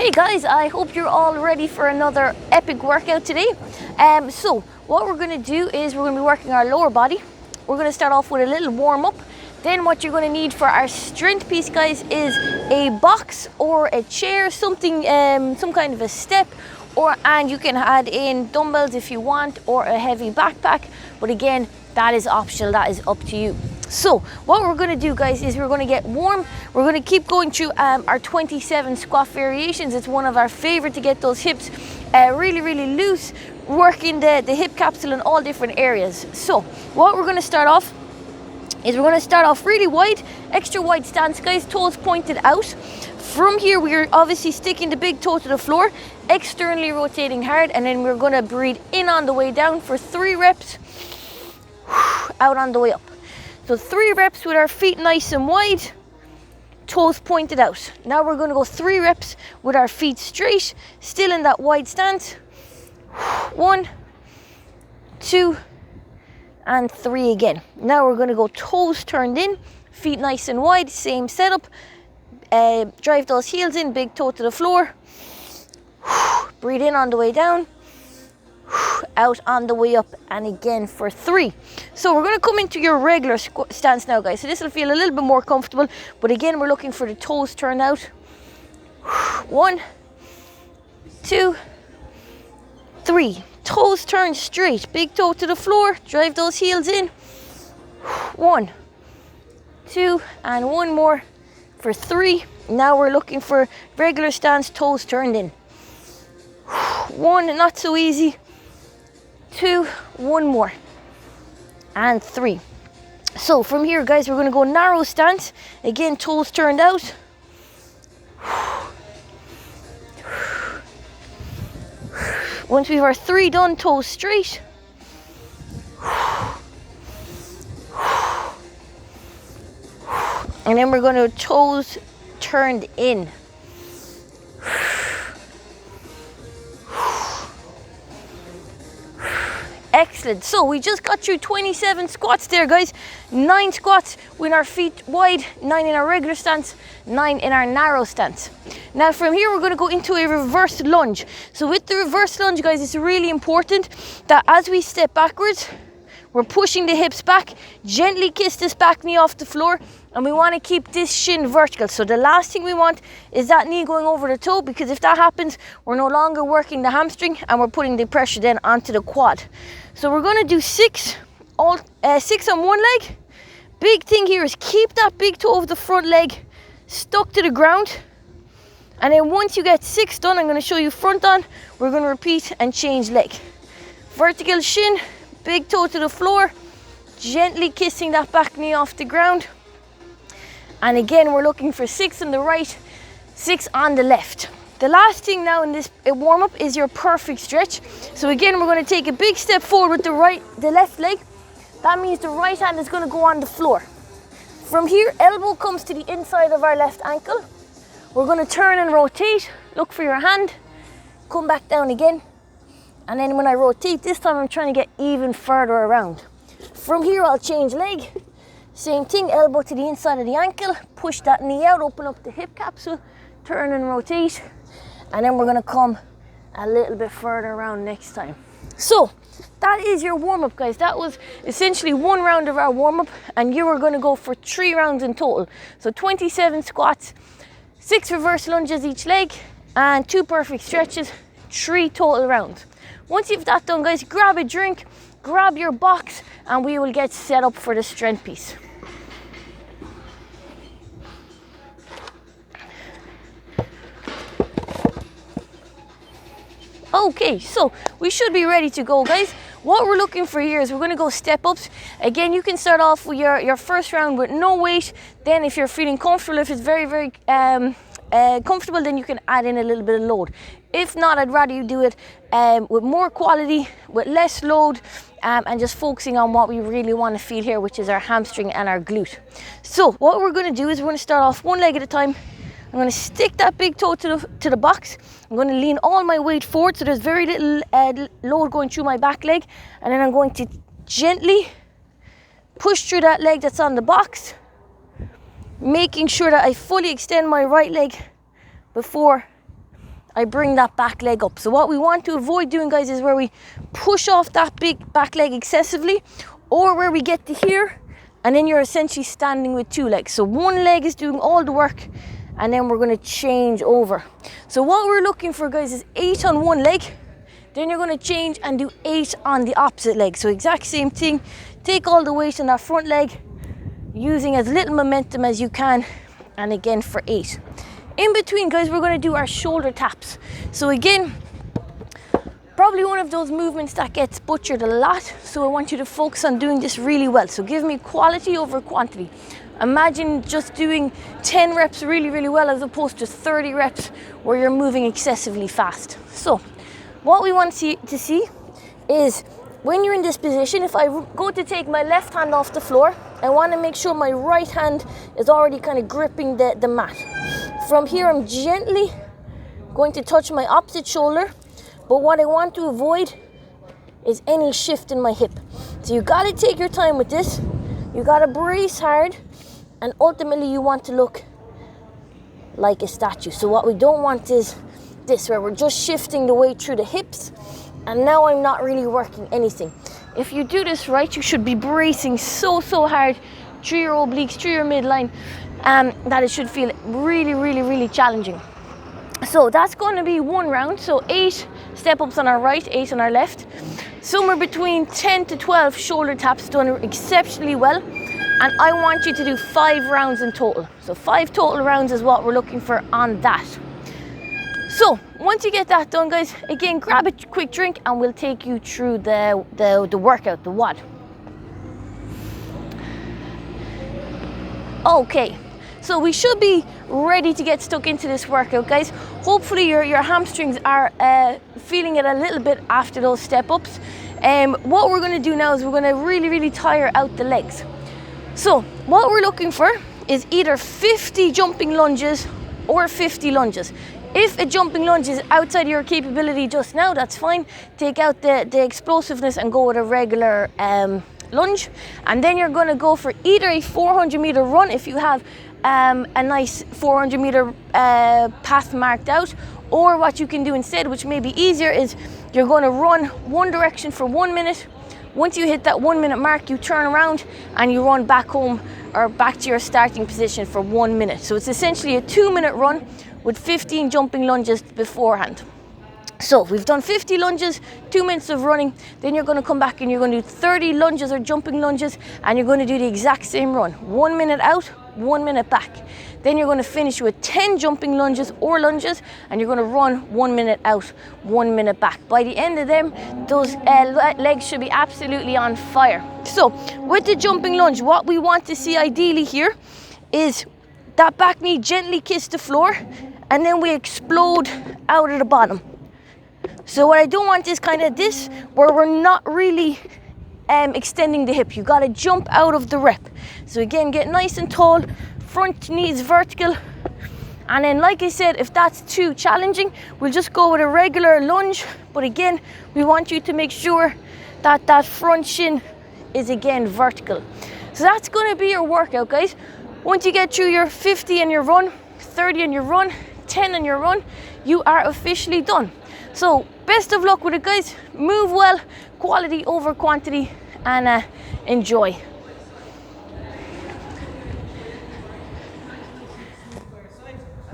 Hey guys, I hope you're all ready for another epic workout today. So what we're going to do is we're going to be working our lower body. We're going to start off with a little warm up. Then what you're going to need for our strength piece, guys, is a box or a chair, something, some kind of a step, and you can add in dumbbells if you want, or a heavy backpack. But again, that is optional. That is up to you. So what we're going to do, guys, is we're going to get warm. We're going to keep going through our 27 squat variations. It's one of our favorite to get those hips really loose, working the hip capsule in all different areas. So what we're going to start off is we're going to start off really wide, extra wide stance, guys, toes pointed out. From here, we're obviously sticking the big toe to the floor, externally rotating hard, and then we're going to breathe in on the way down for 3 reps, out on the way up. So 3 reps with our feet nice and wide, toes pointed out. Now we're going to go 3 reps with our feet straight, still in that wide stance. 1, 2, and 3 again. Now we're going to go toes turned in, feet nice and wide, same setup. Drive those heels in, big toe to the floor. Breathe in on the way down, out on the way up, and again for 3. So we're going to come into your regular stance now, guys. So this will feel a little bit more comfortable, but again, we're looking for the toes turned out. 1, 2, 3. Toes turned straight, big toe to the floor, drive those heels in. 1, 2, and 1 more for 3. Now we're looking for regular stance, toes turned in. 1, not so easy. 2, 1 more, and 3. So from here, guys, we're going to go narrow stance. Again, toes turned out. Once we have our 3 done, toes straight. And then we're going to toes turned in. Excellent. So we just got through 27 squats there, guys. 9 squats with our feet wide, 9 in our regular stance, 9 in our narrow stance. Now from here, we're going to go into a reverse lunge. So with the reverse lunge, guys, it's really important that as we step backwards, we're pushing the hips back, gently kiss this back knee off the floor, and we want to keep this shin vertical. So the last thing we want is that knee going over the toe, because if that happens, we're no longer working the hamstring and we're putting the pressure then onto the quad. So we're going to do 6 on one leg. Big thing here is keep that big toe of the front leg stuck to the ground. And then once you get 6 done, I'm going to show you front on. We're going to repeat and change leg. Vertical shin, big toe to the floor, gently kissing that back knee off the ground. And again, we're looking for 6 on the right, 6 on the left. The last thing now in this warm-up is your perfect stretch. So again, we're going to take a big step forward with the left leg. That means the right hand is going to go on the floor. From here, elbow comes to the inside of our left ankle. We're going to turn and rotate. Look for your hand. Come back down again. And then when I rotate, this time I'm trying to get even further around. From here, I'll change leg. Same thing, elbow to the inside of the ankle. Push that knee out, open up the hip capsule. Turn and rotate. And then we're going to come a little bit further around next time. So that is your warm-up, guys. That was essentially 1 round of our warm-up, and you are going to go for 3 rounds in total. So 27 squats, 6 reverse lunges each leg, and 2 perfect stretches, 3 total rounds. Once you've that done, guys, grab a drink, grab your box, and we will get set up for the strength piece. Okay, so we should be ready to go, guys. What we're looking for here is we're going to go step ups. Again, you can start off with your first round with no weight. Then if you're feeling comfortable, if it's very comfortable, then you can add in a little bit of load. If not, I'd rather you do it with more quality, with less load, and just focusing on what we really want to feel here, which is our hamstring and our glute. So what we're going to do is we're going to start off 1 leg at a time. I'm going to stick that big toe to the box. I'm going to lean all my weight forward, so there's very little load going through my back leg. And then I'm going to gently push through that leg that's on the box, making sure that I fully extend my right leg before I bring that back leg up. So what we want to avoid doing, guys, is where we push off that big back leg excessively, or where we get to here and then you're essentially standing with two legs. So one leg is doing all the work and then we're going to change over. So what we're looking for, guys, is 8 on one leg. Then you're going to change and do 8 on the opposite leg. So exact same thing. Take all the weight on that front leg, using as little momentum as you can, and again for 8. In between, guys, we're going to do our shoulder taps. So again, probably one of those movements that gets butchered a lot. So I want you to focus on doing this really well. So give me quality over quantity. Imagine just doing 10 reps really, really well as opposed to 30 reps where you're moving excessively fast. So what we want to see is when you're in this position, if I go to take my left hand off the floor, I want to make sure my right hand is already kind of gripping the mat. From here, I'm gently going to touch my opposite shoulder, but what I want to avoid is any shift in my hip. So you got to take your time with this. You got to brace hard, and ultimately you want to look like a statue. So what we don't want is this, where we're just shifting the weight through the hips, and now I'm not really working anything. If you do this right, you should be bracing so hard through your obliques, through your midline, that it should feel really, really, really challenging. So that's going to be one round. So 8 step-ups on our right, 8 on our left. Somewhere between 10 to 12 shoulder taps, done exceptionally well. And I want you to do 5 rounds in total. So 5 total rounds is what we're looking for on that. So once you get that done, guys, again, grab a quick drink and we'll take you through the workout, the WOD. Okay, so we should be ready to get stuck into this workout, guys. Hopefully your hamstrings are feeling it a little bit after those step-ups. What we're going to do now is we're going to really, really tire out the legs. So what we're looking for is either 50 jumping lunges or 50 lunges. If a jumping lunge is outside your capability just now, that's fine. Take out the explosiveness and go with a regular lunge. And then you're going to go for either a 400-meter run if you have a nice 400-meter path marked out, or what you can do instead, which may be easier, is you're going to run one direction for 1 minute. Once you hit that 1 minute mark, you turn around and you run back home or back to your starting position for 1 minute. So it's essentially a 2-minute run with 15 jumping lunges beforehand. So we've done 50 lunges, 2 minutes of running, then you're going to come back and you're going to do 30 lunges or jumping lunges, and you're going to do the exact same run. 1 minute out, 1 minute back. Then you're going to finish with 10 jumping lunges or lunges, and you're going to run 1 minute out, 1 minute back. By the end of them, those legs should be absolutely on fire. So with the jumping lunge, what we want to see ideally here is that back knee gently kiss the floor, and then we explode out of the bottom. So what I don't want is kind of this, where we're not really extending the hip. You got to jump out of the rep. So again, get nice and tall, front knees vertical. And then, like I said, if that's too challenging, we'll just go with a regular lunge. But again, we want you to make sure that that front shin is again vertical. So that's going to be your workout, guys. Once you get through your 50 on your run, 30 on your run, 10 on your run, you are officially done. So best of luck with it, guys. Move well, quality over quantity, and enjoy.